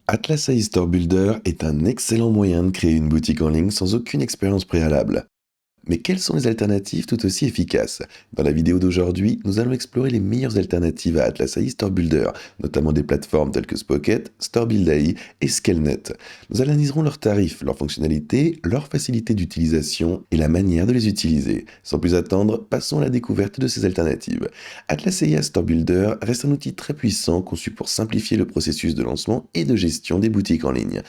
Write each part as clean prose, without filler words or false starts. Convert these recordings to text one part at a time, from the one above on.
Atlas AI Store Builder est un excellent moyen de créer une boutique en ligne sans aucune expérience préalable. Mais quelles sont les alternatives tout aussi efficaces? Dans la vidéo d'aujourd'hui, nous allons explorer les meilleures alternatives à Atlas AI Store Builder, notamment des plateformes telles que Spocket, Store Build AI et Scalenet. Nous analyserons leurs tarifs, leurs fonctionnalités, leur facilité d'utilisation et la manière de les utiliser. Sans plus attendre, passons à la découverte de ces alternatives. Atlas AI Store Builder reste un outil très puissant conçu pour simplifier le processus de lancement et de gestion des boutiques en ligne.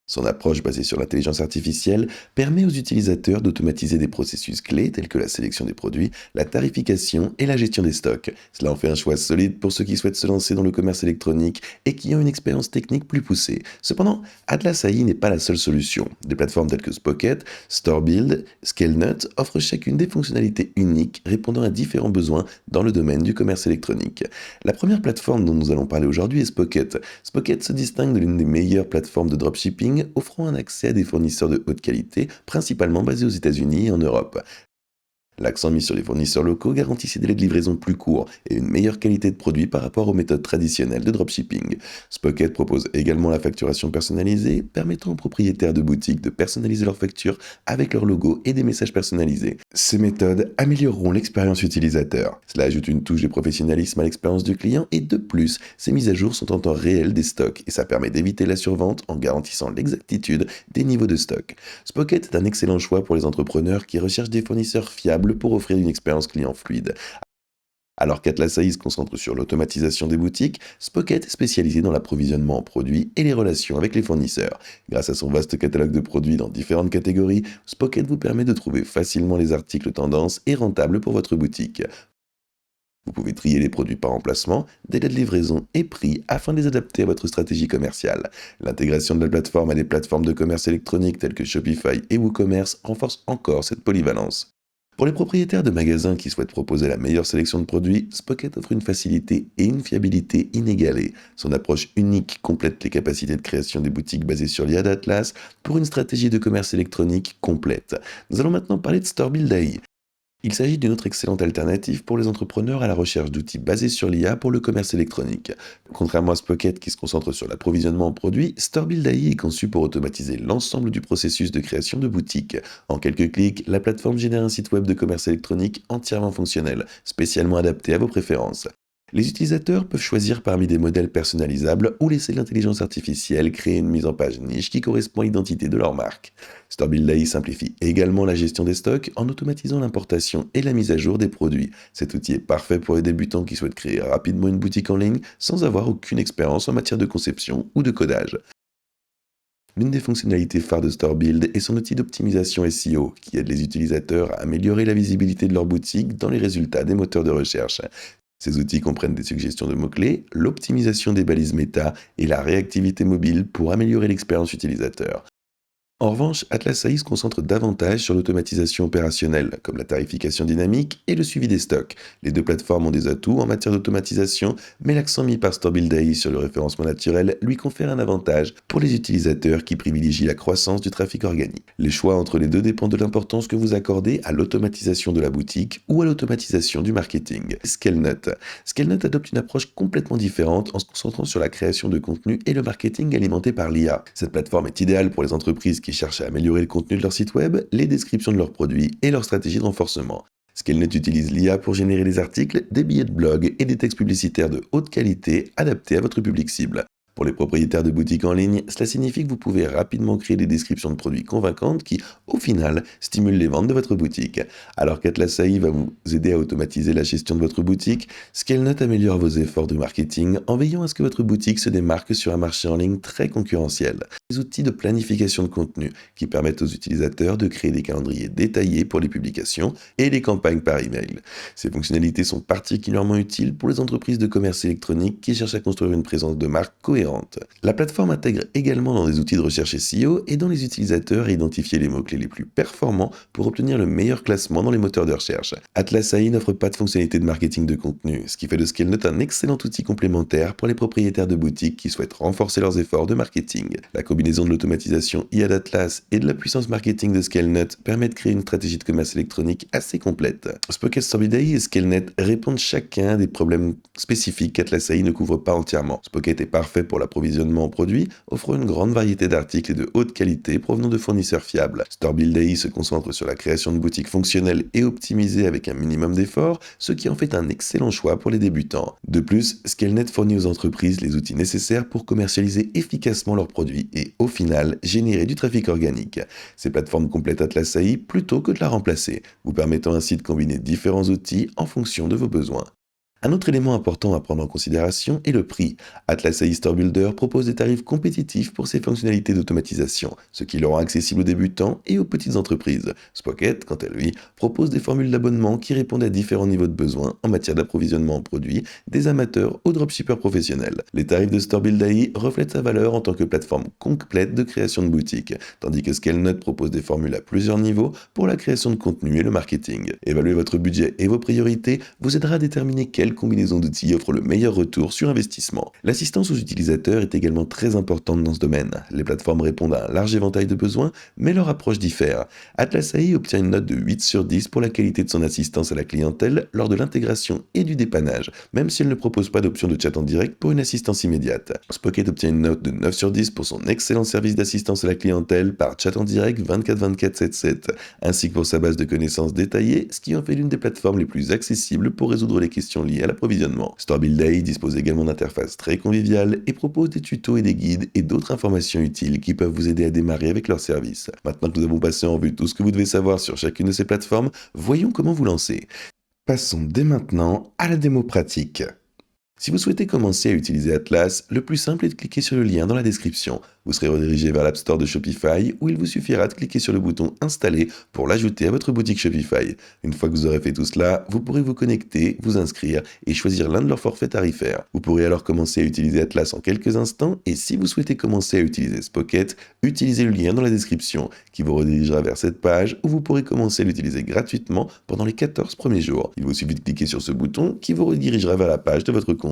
Son approche basée sur l'intelligence artificielle permet aux utilisateurs d'automatiser des processus clés tels que la sélection des produits, la tarification et la gestion des stocks. Cela en fait un choix solide pour ceux qui souhaitent se lancer dans le commerce électronique et qui ont une expérience technique plus poussée. Cependant, Atlas AI n'est pas la seule solution. Des plateformes telles que Spocket, StoreBuild, Scalenet offrent chacune des fonctionnalités uniques répondant à différents besoins dans le domaine du commerce électronique. La première plateforme dont nous allons parler aujourd'hui est Spocket. Spocket se distingue de l'une des meilleures plateformes de dropshipping, offrant un accès à des fournisseurs de haute qualité, principalement basés aux États-Unis et en Europe. L'accent mis sur les fournisseurs locaux garantit des délais de livraison plus courts et une meilleure qualité de produit par rapport aux méthodes traditionnelles de dropshipping. Spocket propose également la facturation personnalisée, permettant aux propriétaires de boutiques de personnaliser leurs factures avec leur logo et des messages personnalisés. Ces méthodes amélioreront l'expérience utilisateur. Cela ajoute une touche de professionnalisme à l'expérience du client et de plus, ces mises à jour sont en temps réel des stocks et ça permet d'éviter la survente en garantissant l'exactitude des niveaux de stock. Spocket est un excellent choix pour les entrepreneurs qui recherchent des fournisseurs fiables pour offrir une expérience client fluide. Alors qu'Atlas AI se concentre sur l'automatisation des boutiques, Spocket est spécialisé dans l'approvisionnement en produits et les relations avec les fournisseurs. Grâce à son vaste catalogue de produits dans différentes catégories, Spocket vous permet de trouver facilement les articles tendances et rentables pour votre boutique. Vous pouvez trier les produits par emplacement, délai de livraison et prix afin de les adapter à votre stratégie commerciale. L'intégration de la plateforme à des plateformes de commerce électronique telles que Shopify et WooCommerce renforce encore cette polyvalence. Pour les propriétaires de magasins qui souhaitent proposer la meilleure sélection de produits, Spocket offre une facilité et une fiabilité inégalées. Son approche unique complète les capacités de création des boutiques basées sur l'IA d'Atlas pour une stratégie de commerce électronique complète. Nous allons maintenant parler de StoreBuild AI. Il s'agit d'une autre excellente alternative pour les entrepreneurs à la recherche d'outils basés sur l'IA pour le commerce électronique. Contrairement à Spocket qui se concentre sur l'approvisionnement en produits, StoreBuild AI est conçu pour automatiser l'ensemble du processus de création de boutiques. En quelques clics, la plateforme génère un site web de commerce électronique entièrement fonctionnel, spécialement adapté à vos préférences. Les utilisateurs peuvent choisir parmi des modèles personnalisables ou laisser l'intelligence artificielle créer une mise en page niche qui correspond à l'identité de leur marque. StoreBuild AI simplifie également la gestion des stocks en automatisant l'importation et la mise à jour des produits. Cet outil est parfait pour les débutants qui souhaitent créer rapidement une boutique en ligne sans avoir aucune expérience en matière de conception ou de codage. L'une des fonctionnalités phares de StoreBuild est son outil d'optimisation SEO qui aide les utilisateurs à améliorer la visibilité de leur boutique dans les résultats des moteurs de recherche. Ces outils comprennent des suggestions de mots-clés, l'optimisation des balises méta et la réactivité mobile pour améliorer l'expérience utilisateur. En revanche, Atlas AI se concentre davantage sur l'automatisation opérationnelle, comme la tarification dynamique et le suivi des stocks. Les deux plateformes ont des atouts en matière d'automatisation, mais l'accent mis par StoreBuild AI sur le référencement naturel lui confère un avantage pour les utilisateurs qui privilégient la croissance du trafic organique. Les choix entre les deux dépendent de l'importance que vous accordez à l'automatisation de la boutique ou à l'automatisation du marketing. Scalenet adopte une approche complètement différente en se concentrant sur la création de contenu et le marketing alimenté par l'IA. Cette plateforme est idéale pour les entreprises qui cherchent à améliorer le contenu de leur site web, les descriptions de leurs produits et leur stratégie de renforcement. Scalenet utilise l'IA pour générer des articles, des billets de blog et des textes publicitaires de haute qualité adaptés à votre public cible. Pour les propriétaires de boutiques en ligne, cela signifie que vous pouvez rapidement créer des descriptions de produits convaincantes qui, au final, stimulent les ventes de votre boutique. Alors qu'Atlas AI va vous aider à automatiser la gestion de votre boutique, Scalenet améliore vos efforts de marketing en veillant à ce que votre boutique se démarque sur un marché en ligne très concurrentiel. Des outils de planification de contenu qui permettent aux utilisateurs de créer des calendriers détaillés pour les publications et les campagnes par email. Ces fonctionnalités sont particulièrement utiles pour les entreprises de commerce électronique qui cherchent à construire une présence de marque cohérente. La plateforme intègre également dans des outils de recherche SEO et dans les utilisateurs à identifier les mots-clés les plus performants pour obtenir le meilleur classement dans les moteurs de recherche. Atlas AI n'offre pas de fonctionnalité de marketing de contenu, ce qui fait de Scalenet un excellent outil complémentaire pour les propriétaires de boutiques qui souhaitent renforcer leurs efforts de marketing. La combinaison de l'automatisation IA d'Atlas et de la puissance marketing de Scalenet permet de créer une stratégie de commerce électronique assez complète. Spocket, StoreBuild AI et Scalenet répondent chacun à des problèmes spécifiques qu'Atlas AI ne couvre pas entièrement. Spocket est parfait pour pour l'approvisionnement en produits, offrant une grande variété d'articles et de haute qualité provenant de fournisseurs fiables. StoreBuild.ai se concentre sur la création de boutiques fonctionnelles et optimisées avec un minimum d'efforts, ce qui en fait un excellent choix pour les débutants. De plus, ScaleNet fournit aux entreprises les outils nécessaires pour commercialiser efficacement leurs produits et, au final, générer du trafic organique. Ces plateformes complètent Atlas AI plutôt que de la remplacer, vous permettant ainsi de combiner différents outils en fonction de vos besoins. Un autre élément important à prendre en considération est le prix. Atlas AI Store Builder propose des tarifs compétitifs pour ses fonctionnalités d'automatisation, ce qui le rend accessible aux débutants et aux petites entreprises. Spocket, quant à lui, propose des formules d'abonnement qui répondent à différents niveaux de besoins en matière d'approvisionnement en produits, des amateurs aux dropshippers professionnels. Les tarifs de Store Build AI reflètent sa valeur en tant que plateforme complète de création de boutiques, tandis que ScaleNet propose des formules à plusieurs niveaux pour la création de contenu et le marketing. Évaluer votre budget et vos priorités vous aidera à déterminer quelle combinaison d'outils offre le meilleur retour sur investissement. L'assistance aux utilisateurs est également très importante dans ce domaine. Les plateformes répondent à un large éventail de besoins, mais leur approche diffère. Atlas AI obtient une note de 8 sur 10 pour la qualité de son assistance à la clientèle lors de l'intégration et du dépannage, même si elle ne propose pas d'option de chat en direct pour une assistance immédiate. Spocket obtient une note de 9 sur 10 pour son excellent service d'assistance à la clientèle par chat en direct 24/24/7/7, ainsi que pour sa base de connaissances détaillée, ce qui en fait l'une des plateformes les plus accessibles pour résoudre les questions liées à l'approvisionnement. StoreBuild.ai dispose également d'interfaces très conviviales et propose des tutos et des guides et d'autres informations utiles qui peuvent vous aider à démarrer avec leur service. Maintenant que nous avons passé en revue tout ce que vous devez savoir sur chacune de ces plateformes, voyons comment vous lancer. Passons dès maintenant à la démo pratique. Si vous souhaitez commencer à utiliser Atlas, le plus simple est de cliquer sur le lien dans la description. Vous serez redirigé vers l'App Store de Shopify où il vous suffira de cliquer sur le bouton Installer pour l'ajouter à votre boutique Shopify. Une fois que vous aurez fait tout cela, vous pourrez vous connecter, vous inscrire et choisir l'un de leurs forfaits tarifaires. Vous pourrez alors commencer à utiliser Atlas en quelques instants et si vous souhaitez commencer à utiliser Spocket, utilisez le lien dans la description qui vous redirigera vers cette page où vous pourrez commencer à l'utiliser gratuitement pendant les 14 premiers jours. Il vous suffit de cliquer sur ce bouton qui vous redirigera vers la page de votre compte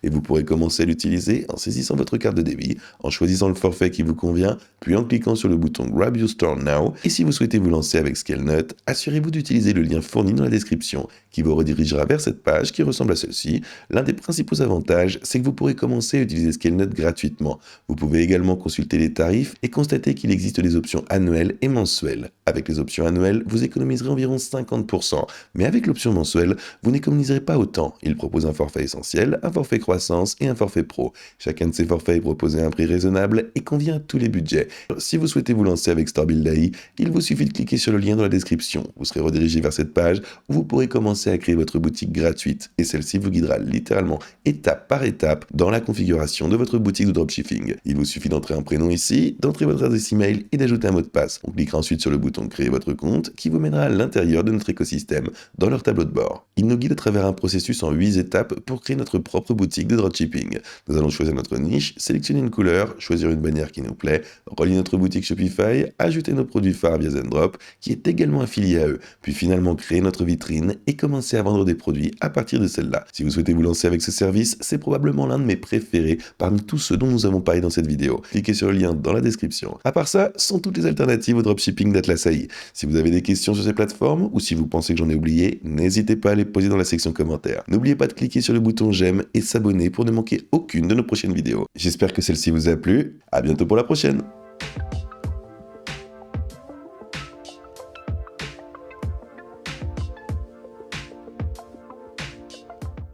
et vous pourrez commencer à l'utiliser en saisissant votre carte de débit, en choisissant le forfait qui vous convient, puis en cliquant sur le bouton Grab Your Store Now. Et si vous souhaitez vous lancer avec ScaleNet, assurez-vous d'utiliser le lien fourni dans la description qui vous redirigera vers cette page qui ressemble à celle-ci. L'un des principaux avantages, c'est que vous pourrez commencer à utiliser ScaleNet gratuitement. Vous pouvez également consulter les tarifs et constater qu'il existe des options annuelles et mensuelles. Avec les options annuelles, vous économiserez environ 50%, mais avec l'option mensuelle, vous n'économiserez pas autant. Il propose un forfait essentiel, un forfait croissance et un forfait pro. Chacun de ces forfaits est proposé à un prix raisonnable et convient à tous les budgets. Si vous souhaitez vous lancer avec StoreBuild.ai, il vous suffit de cliquer sur le lien dans la description. Vous serez redirigé vers cette page où vous pourrez commencer à créer votre boutique gratuite et celle-ci vous guidera littéralement étape par étape dans la configuration de votre boutique de dropshipping. Il vous suffit d'entrer un prénom ici, d'entrer votre adresse email et d'ajouter un mot de passe. On cliquera ensuite sur le bouton créer votre compte qui vous mènera à l'intérieur de notre écosystème dans leur tableau de bord. Il nous guide à travers un processus en 8 étapes pour créer notre propre boutique de dropshipping. Nous allons choisir notre niche, sélectionner une couleur, choisir une bannière qui nous plaît, relier notre boutique Shopify, ajouter nos produits phares via Zendrop, qui est également affilié à eux, puis finalement créer notre vitrine et commencer à vendre des produits à partir de celle-là. Si vous souhaitez vous lancer avec ce service, c'est probablement l'un de mes préférés parmi tous ceux dont nous avons parlé dans cette vidéo. Cliquez sur le lien dans la description. À part ça, sont toutes les alternatives au dropshipping d'Atlas AI. Si vous avez des questions sur ces plateformes ou si vous pensez que j'en ai oublié, n'hésitez pas à les poser dans la section commentaires. N'oubliez pas de cliquer sur le bouton j'aime et s'abonner pour ne manquer aucune de nos prochaines vidéos. J'espère que celle-ci vous a plu. À bientôt pour la prochaine.